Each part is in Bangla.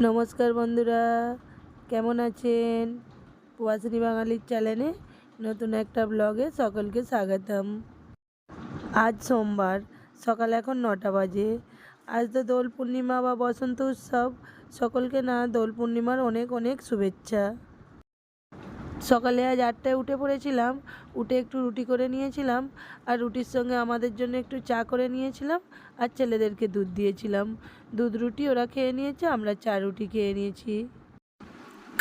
নমস্কার বন্ধুরা, কেমন আছেন? প্রবাসী বাঙালির চ্যানেলে নতুন একটা ব্লগে সকলকে স্বাগতম। আজ সোমবার, সকাল এখন 9টা বাজে। আজ তো দোল পূর্ণিমা বা বসন্ত উৎসব। সকলকে না দোল পূর্ণিমার অনেক অনেক শুভেচ্ছা। সকালে আজ 8টায় উঠে পড়েছিলাম, উঠে একটু রুটি করে নিয়েছিলাম, আর রুটির সঙ্গে আমাদের জন্য একটু চা করে নিয়েছিলাম, আর ছেলেদেরকে দুধ দিয়েছিলাম। দুধ রুটি ওরা খেয়ে নিয়েছে, আমরা চা রুটি খেয়ে নিয়েছি।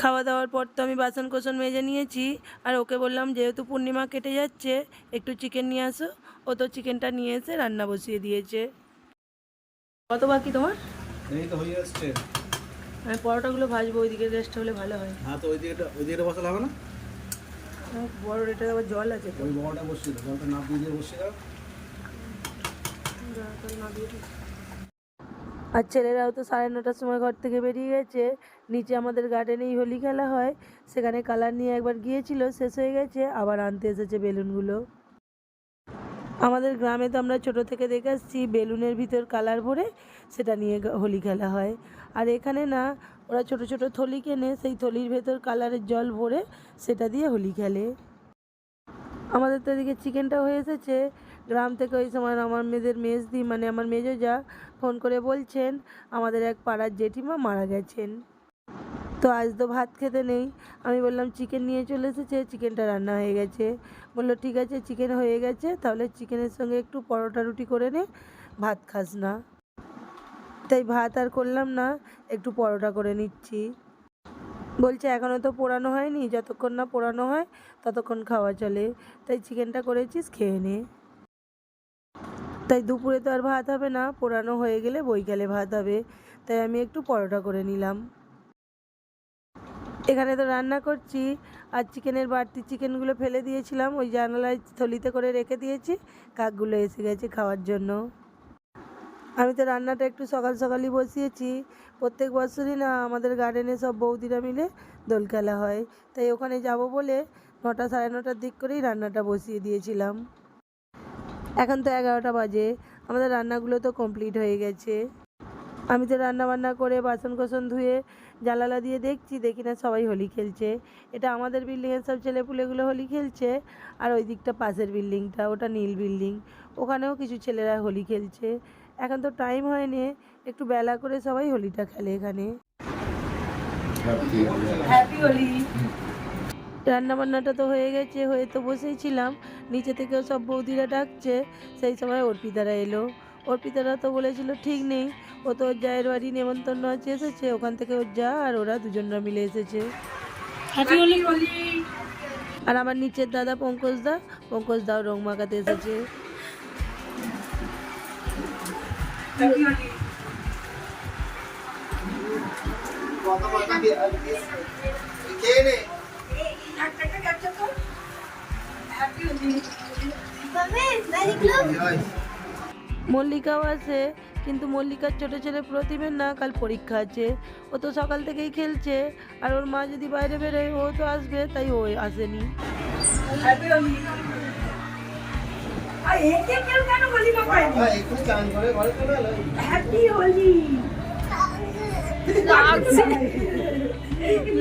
খাওয়া দাওয়ার পর তো আমি বাসন কোসন মেজে নিয়েছি, আর ওকে বললাম যেহেতু পূর্ণিমা কেটে যাচ্ছে একটু চিকেন নিয়ে আসো। ও তো চিকেনটা নিয়ে এসে রান্না বসিয়ে দিয়েছে। কত বাকি তোমার? এই তো হয়ে আসছে। আমি পরোটাগুলো ভাজবো, ওইদিকে রেস্টটা হলে ভালো হয়। হ্যাঁ, তো ওই দিকে বসালে হবে না? বড় এটার আবার জল আছে তো। ওই বড়টা বসিয়ে দাও, জলটা নাপ দিয়ে বসিয়ে দাও। আর ছেলেরাও তো 9:30টার সময় ঘর থেকে বেরিয়ে গেছে। নিচে আমাদের গার্ডেনেই হোলি খেলা হয়, সেখানে কালার নিয়ে একবার গিয়েছিল, শেষ হয়ে গেছে, আবার আনতে এসেছে বেলুনগুলো। আমাদের গ্রামে তো আমরা ছোট থেকে দেখে আসছি বেলুনের ভিতর কালার ভরে সেটা নিয়ে হোলি খেলা হয়। আর এখানে না, ওরা ছোট ছোট থলি কেনে, সেই থলির ভেতর কালারের জল ভরে সেটা দিয়ে হোলি খেলে। আমাদের তো এদিকে চিকেনটা হয়ে এসেছে। গ্রাম থেকে ওই সময় আমার মেয়েদের মেজদি মানে আমার মেজো যা ফোন করে বলছেন আমাদের এক পাড়ার জেঠিমা মারা গেছেন। তো আজ তো ভাত খেতে নেই। আমি বললাম চিকেন নিয়ে চলে এসেছে, চিকেনটা রান্না হয়ে গেছে। বললো ঠিক আছে, চিকেন হয়ে গেছে, তাহলে চিকেনের সঙ্গে একটু পরোটা রুটি করে নে, ভাত খাস না। তাই ভাত আর করলাম না, একটু পরোটা করে নিচ্ছি। বলছে এখনও তো পোড়ানো হয়নি, যতক্ষণ না পোড়ানো হয় ততক্ষণ খাওয়া চলে, তাই চিকেনটা করেছিস খেয়ে নে। তাই দুপুরে তো আর ভাত হবে না, পোড়ানো হয়ে গেলে বৈকালে ভাত হবে, তাই আমি একটু পরোটা করে নিলাম। এখানে তো রান্না করছি, আর চিকেনের বাড়তি চিকেনগুলো ফেলে দিয়েছিলাম, ওই জানালায় থলিতে করে রেখে দিয়েছি, কাকগুলো এসে গেছে খাওয়ার জন্য। আমি তো রান্নাটা একটু সকাল সকালই বসিয়েছি। প্রত্যেক বছরই না আমাদের গার্ডেনে সব বৌদিরা মিলে দোল খেলা হয়, তাই ওখানে যাব বলে 9টা 9:30টার দিক করেই রান্নাটা বসিয়ে দিয়েছিলাম। এখন তো 11টা বাজে, আমাদের রান্নাগুলো তো কমপ্লিট হয়ে গেছে। আমি তো রান্না বান্না করে বাসন কোসন ধুয়ে জানালা দিয়ে দেখি না সবাই হোলি খেলছে। এটা আমাদের বিল্ডিংয়ের সব ছেলেপুলেগুলো হোলি খেলছে, আর ওই দিকটা পাশের বিল্ডিংটা, ওটা নীল বিল্ডিং, ওখানেও কিছু ছেলেরা হোলি খেলছে। এখন তো টাইম হয়নি, একটু বেলা করে সবাই হোলিটা খেলে এখানে। হ্যাপি হোলি। রান্নাবান্নাটা তো হয়ে গেছে, হয়ে তো বসেই ছিলাম, নিচে থেকেও সব বৌদিরা ডাকছে। সেই সময় অর্পিতারা এলো। অর্পিতারা তো বলেছিল ঠিক নেই, ও তো ওর জায়ের বাড়ি নেমন্তন্ন আছে এসেছে, ওখান থেকে ওর যা আর ওরা দুজনরা মিলে এসেছে। হ্যাপি হোলি। আর আমার নিচের দাদা পঙ্কজ দাও রং মাখাতে এসেছে। মল্লিকাও আছে, কিন্তু মল্লিকার ছোট ছেলে প্রতিমের না কাল পরীক্ষা আছে। ও তো সকাল থেকেই খেলছে, আর ওর মা যদি বাইরে বেরোয় ও তো আসবে, তাই ও আসেনি।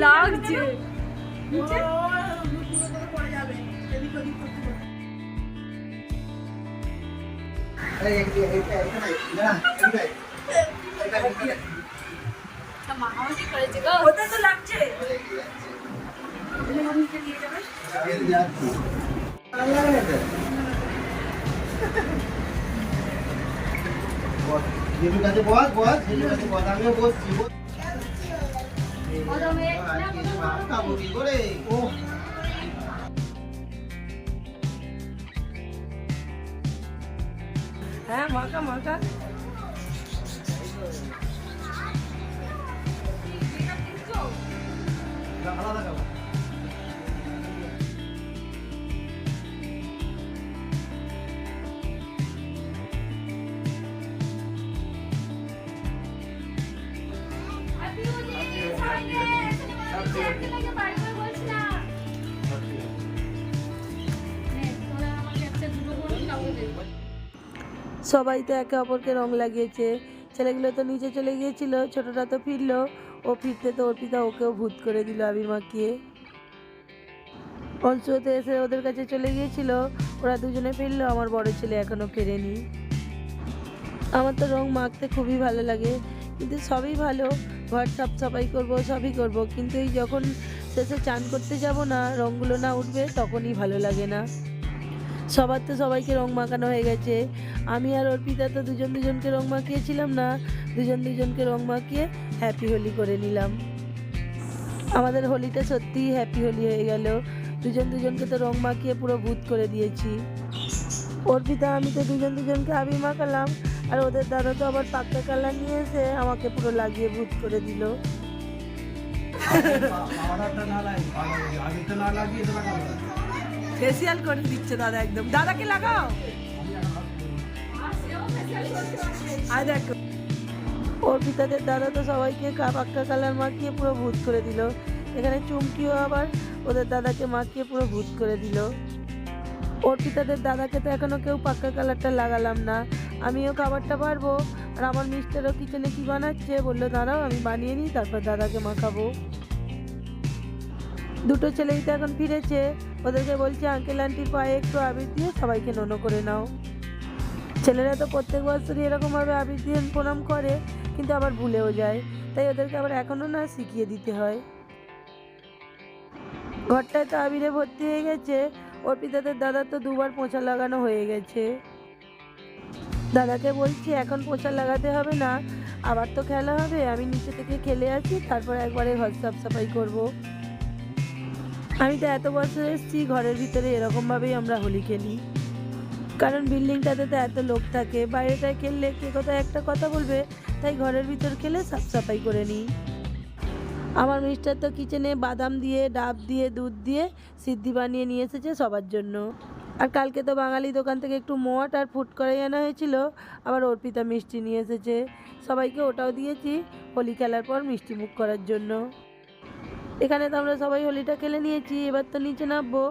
লাগছে মামাকে করেছে গো, ওটা তো লাগছে। যেটুকু কাছে বস যেটুকু কাছে বস, আমিও বসছি। কি করে ও হ্যাঁ, মাখা আলাদা খাবো। সবাই তো একে অপরকে রং লাগিয়েছে। ছেলেগুলো তো নিচে চলে গিয়েছিল, ছোটটা তো ফিরলো। ও ফিরতে তো অর্পিতা ওকেও ভূত করে দিল আবির মাখিয়ে। অংশুতে এসে ওদের কাছে চলে গিয়েছিল, ওরা দুজনে ফিরলো, আমার বড় ছেলে এখনো ফেরেনি। আমার তো রং মাখতে খুবই ভালো লাগে, কিন্তু সবই ভালো, ঘর সাফ সাফাই করবো, সবই করব, কিন্তু এই যখন শেষে চান করতে যাব না, রঙগুলো না উঠবে, তখনই ভালো লাগে না। সবার তো সবাইকে রং মাখানো হয়ে গেছে, আমি আর অর্পিতা তো দুজন দুজনকে রং মাখিয়েছিলাম না, দুজন দুজনকে রং মাখিয়ে হ্যাপি হোলি করে নিলাম। আমাদের হোলিটা সত্যিই হ্যাপি হোলি হয়ে গেল, দুজন দুজনকে তো রং মাখিয়ে পুরো ভূত করে দিয়েছি। অর্পিতা আমি তো দুজন দুজনকে আবির মাখালাম, আর ওদের দাদা তো আবার পাক্কা কালার নিয়ে এসে আমাকে পুরো লাগিয়ে ভূত করে দিল। ফেসিয়াল করে দিচ্ছে দাদা, একদম দাদাকে লাগাও। আর দেখো অর্পিতাদের দাদা তো সবাইকে পাক্কা কালার মাখিয়ে পুরো ভূত করে দিল। এখানে চুমকিও আবার ওদের দাদাকে মাখিয়ে পুরো ভূত করে দিল। অর্পিতাদের দাদাকে তো এখনো কেউ পাক্কা কালারটা লাগালাম না, আমিও খাবারটা পারবো। আর আমার মিস্টারও কিচেনে কি বানাচ্ছে, বললো দাঁড়াও আমি বানিয়ে নিই, তারপর দাদাকে মাখাবো। দুটো ছেলেই তো এখন ফিরেছে, ওদেরকে বলছে আঙ্কেল আন্টির পায়ে একটু আবির দিয়ে সবাইকে নোনো করে নাও। ছেলেরা তো প্রত্যেক বছরই এরকমভাবে আবির দিয়ে প্রণাম করে, কিন্তু আবার ভুলেও যায়, তাই ওদেরকে আবার এখনও না শিখিয়ে দিতে হয়। ঘরটায় তো আবিরে ভর্তি হয়ে গেছে, অর্পিতাদের দাদা তো দুবার পোঁছা লাগানো হয়ে গেছে। দাদাকে বলছি এখন পোঁছা লাগাতে হবে না, আবার তো খেলা হবে, আমি নিচে থেকে খেলে আসি, তারপর একবারে ঘর সাফ সাফাই করবো। আমি তো এত বছর এসেছি, ঘরের ভিতরে এরকমভাবেই আমরা হোলি খেলি, কারণ বিল্ডিংটাতে তো এত লোক থাকে, বাইরেটায় খেললে কে কোথায় একটা কথা বলবে, তাই ঘরের ভিতর খেলে সাফ সাফাই করে নিই। আমার মিস্টার তো কিচেনে বাদাম দিয়ে, ডাব দিয়ে, দুধ দিয়ে সিদ্ধি বানিয়ে নিয়ে এসেছে সবার জন্য। আর কালকে তো বাঙালি দোকান থেকে একটু মট আর ফুটকড়াই আনা হয়েছিল, আবার অর্পিতা মিষ্টি নিয়ে এসেছে, সবাইকে ওটাও দিয়েছি হোলি খেলার পর মিষ্টি মুখ করার জন্য। এখানে তো আমরা সবাই হোলিটা খেলে নিয়েছি, এবার তো নিচে নামবো,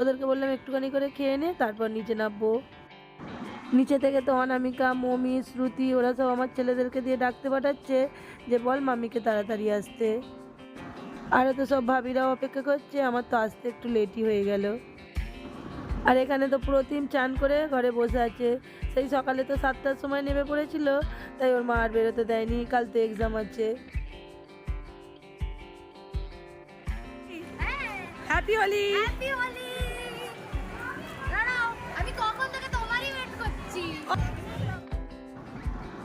ওদেরকে বললাম একটুখানি করে খেয়ে নে, তারপর নিচে নামবো। নিচে থেকে তো অনামিকা, মমি, শ্রুতি ওরা সব আমার ছেলেদেরকে দিয়ে ডাকতে পাঠাচ্ছে যে বল মাম্মিকে তাড়াতাড়ি আসতে। আরও তো সব ভাবিরাও অপেক্ষা করছে, আমার তো আসতে একটু লেটই হয়ে গেল। আর এখানে তো প্রতিম চান করে ঘরে বসে আছে, সেই সকালে তো 7টার সময় নেমে পড়েছিল, তাই ওর মা আর বেরোতে দেয়নি, কাল তো এক্সাম আছে। হ্যাপি হোলি। হ্যাপি হোলি। দাঁড়াও, আমি কখন থেকে তোমারই ওয়েট করছি।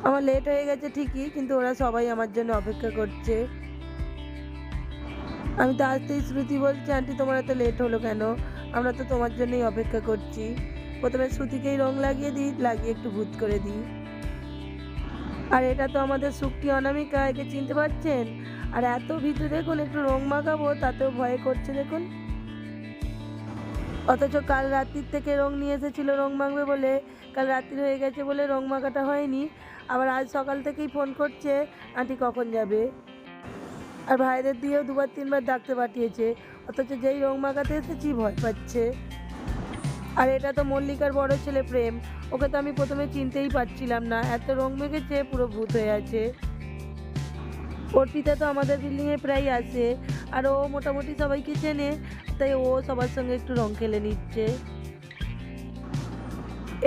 আমার লেট হয়ে গেছে ঠিকই, কিন্তু ওরা সবাই আমার জন্য অপেক্ষা করছে। আমি তো আসতেই শ্রুতি বলছি আন্টি তোমার এত লেট হলো কেন, আমরা তো তোমার জন্যই অপেক্ষা করছি। প্রথমে শ্রুতিকেই রং লাগিয়ে দিই, লাগিয়ে একটু ভূত করে দিই। আর এটা তো আমাদের সুক্তি অনামিকা, একে চিনতে পারছেন? আর এত ভিতরে দেখুন, একটু রং মাখাবো তাতেও ভয় করছে দেখুন। অথচ কাল রাত্রির থেকে রং নিয়ে এসেছিল রং মাখবে বলে, কাল রাত্রি হয়ে গেছে বলে রং মাখাটা হয়নি। আবার আজ সকাল থেকেই ফোন করছে আন্টি কখন যাবে। আর ভাইদের দিয়েও 2-3 বার ডাকতে পাঠিয়েছে, অথচ যেই রং মাখাতে এসেছি ভয় পাচ্ছে। আর এটা তো মল্লিকার বড় ছেলে প্রেম, ওকে তো আমি প্রথমে চিনতেই পারছিলাম না, এত রং মেখেছে পুরো ভূত হয়ে আছে। অর্পিতা তো আমাদের বিল্ডিংয়ে প্রায় আসে, আর ও মোটামুটি সবাইকে চেনে, তাই ও সবার সঙ্গে একটু রং খেলে নিচ্ছে।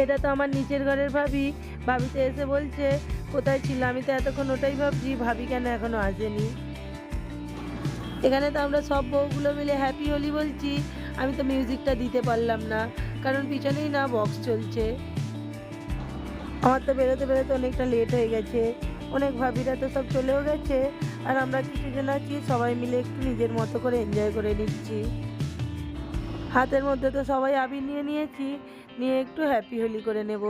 এটা তো আমার নিচের ঘরের ভাবি, ভাবিতে এসে বলছে কোথায় ছিল, আমি তো এতক্ষণ ওটাই ভাবছি ভাবি কেন এখনো আসেনি। এখানে তো আমরা সব বউগুলো মিলে হ্যাপি হোলি বলছি, আমি তো মিউজিকটা দিতে পারলাম না, কারণ পিছনেই না বক্স চলছে। আমার তো বেরোতে বেরোতে অনেকটা লেট হয়ে গেছে, অনেক ভাবিরা তো সব চলেও গেছে, আর আমরা কিছু জন আছি সবাই মিলে একটু নিজের মতো করে এনজয় করে নিচ্ছি। হাতের মধ্যে তো সবাই আবির নিয়ে নিয়েছি, নিয়ে একটু হ্যাপি হোলি করে নেব।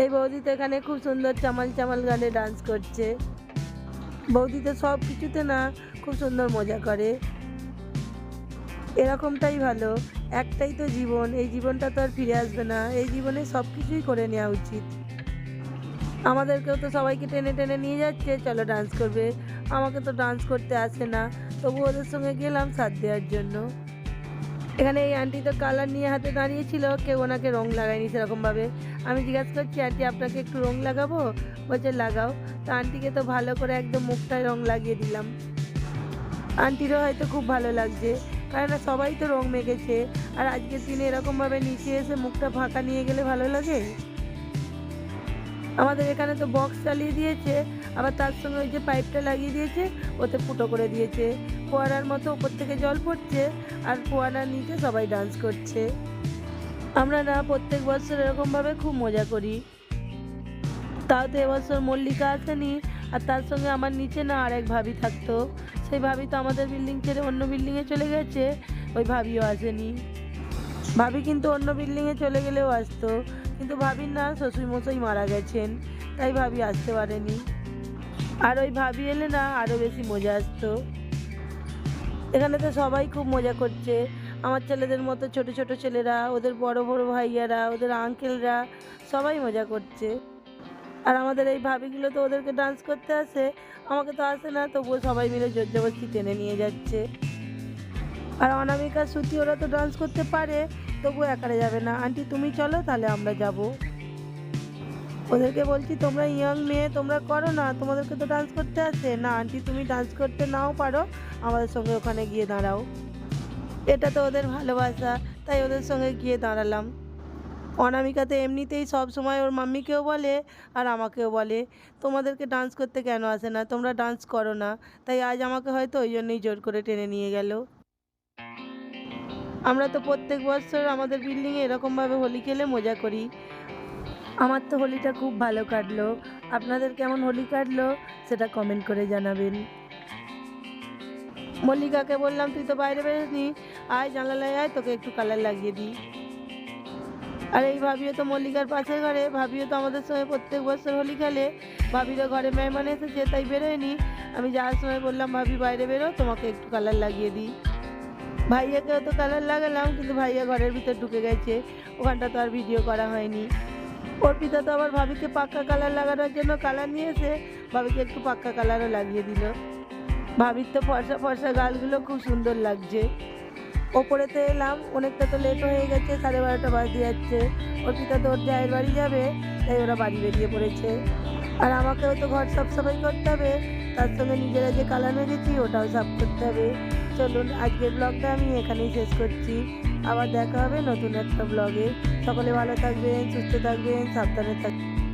এই বৌদি তো এখানে খুব সুন্দর চামাল চামাল গানে ডান্স করছে। বৌদি তো সব কিছুতে না খুব সুন্দর মজা করে, এরকমটাই ভালো। একটাই তো জীবন, এই জীবনটা তো আর ফিরে আসবে না, এই জীবনে সব কিছুই করে নেওয়া উচিত। আমাদেরকেও তো সবাইকে টেনে টেনে নিয়ে যাচ্ছে, চলো ডান্স করবে। আমাকে তো ডান্স করতে আসে না, তবু ওদের সঙ্গে গেলাম সাথ দেওয়ার জন্য। এখানে এই আন্টি তো কালার নিয়ে হাতে দাঁড়িয়েছিল, কেউ ওনাকে রং লাগায়নি সেরকমভাবে। আমি জিজ্ঞাসা করছি, আন্টি আপনাকে একটু রং লাগাবো? বলছে লাগাও। তো আন্টিকে তো ভালো করে একদম মুখটায় রং লাগিয়ে দিলাম। আন্টিরও হয়তো খুব ভালো লাগছে, কারণ সবাই তো রং মেখেছে, আর আজকের দিনে এরকমভাবে নিচে এসে মুখটা ফাঁকা নিয়ে গেলে ভালো লাগে। আমাদের এখানে তো বক্স চালিয়ে দিয়েছে, আবার তার সঙ্গে ওই যে পাইপটা লাগিয়ে দিয়েছে, ওতে ফুটো করে দিয়েছে, ফোয়ারার মতো উপর থেকে জল পড়ছে, আর ফোয়ারার নিচে সবাই ডান্স করছে। আমরা না প্রত্যেক বছর এরকমভাবে খুব মজা করি। তাও তো এবছর মল্লিকা আসেনি, আর তার সঙ্গে আমার নিচে না আরেক ভাবি থাকতো, সেই ভাবি তো আমাদের বিল্ডিং ছেড়ে অন্য বিল্ডিংয়ে চলে গেছে, ওই ভাবিও আসেনি। ভাবি কিন্তু অন্য বিল্ডিংয়ে চলে গেলেও আসতো, কিন্তু ভাবির না শ্বশুরমশাই মারা গেছেন, তাই ভাবি আসতে পারেনি। আর ওই ভাবি এলে না আরও বেশি মজা আসতো। এখানে তো সবাই খুব মজা করছে, আমার ছেলেদের মতো ছোট ছোট ছেলেরা, ওদের বড় বড় ভাইয়ারা, ওদের আঙ্কেলরা, সবাই মজা করছে। আর আমাদের এই ভাবিগুলো তো ওদেরকে ডান্স করতে আসে, আমাকে তো আসে না, তবুও সবাই মিলে জোর জবরদস্তি টেনে নিয়ে যাচ্ছে। আর অনামিকা শ্রুতি ওরা তো ডান্স করতে পারে, তবুও একারে যাবে না। আন্টি তুমি চলো, তাহলে আমরা যাব। ওদেরকে বলছি তোমরা ইয়ং মেয়ে, তোমরা করো না, তোমাদেরকে তো ডান্স করতে আসে না। আন্টি তুমি ডান্স করতে নাও পারো, আমাদের সঙ্গে ওখানে গিয়ে দাঁড়াও। এটা তো ওদের ভালোবাসা, তাই ওদের সঙ্গে গিয়ে দাঁড়ালাম। অনামিকা তো এমনিতেই সব সময় ওর মাম্মিকেও বলে আর আমাকেও বলে, তোমাদেরকে ডান্স করতে কেন আসে না, তোমরা ডান্স করো না। তাই আজ আমাকে হয়তো ওই জন্যই জোর করে টেনে নিয়ে গেল। আমরা তো প্রত্যেক বছর আমাদের বিল্ডিংয়ে এরকমভাবে হোলি খেলে মজা করি। আমার তো হোলিটা খুব ভালো কাটলো। আপনাদের কেমন হোলি কাটলো সেটা কমেন্ট করে জানাবেন। মল্লিকাকে বললাম তুই তো বাইরে বেরোসনি, আয় জানালায় আয়, তোকে একটু কালার লাগিয়ে দিই। আর এই ভাবিও তো মল্লিকার পাশের ঘরে, ভাবিও তো আমাদের সঙ্গে প্রত্যেক বছর হোলি খেলে। ভাবিরও ঘরে মেহমান এসেছে, তাই বেরোয়নি। আমি যাওয়ার সময় বললাম ভাবি বাইরে বেরো, তোমাকে একটু কালার লাগিয়ে দিই। ভাইয়াকেও তো কালার লাগালাম, কিন্তু ভাইয়া ঘরের ভিতর ঢুকে গেছে, ওখানটা তো আর ভিডিও করা হয়নি। অর্পিতা তো আবার ভাবিকে পাক্কা কালার লাগানোর জন্য কালার নিয়েছে, ভাবিকে একটু পাক্কা কালারও লাগিয়ে দিল। ভাবির তো ফর্সা ফর্সা গালগুলো খুব সুন্দর লাগছে। ওপরেতে এলাম, অনেকটা তো লেট হয়ে গেছে, 12:30 বাজতে যাচ্ছে। অর্পিতা তো ওর জায়ের বাড়ি যাবে, তাই ওরা বাড়ি বেরিয়ে পড়েছে। আর আমাকেও তো ঘর সাফ সাফাই করতে হবে, তার সঙ্গে নিজেরা যে কালার মেখেছি ওটাও সাফ করতে হবে। চলুন আজকের ব্লগটা আমি এখানেই শেষ করছি, আবার দেখা হবে নতুন একটা ব্লগে। সকলে ভালো থাকবেন, সুস্থ থাকবেন, সাবধানে থাকবেন।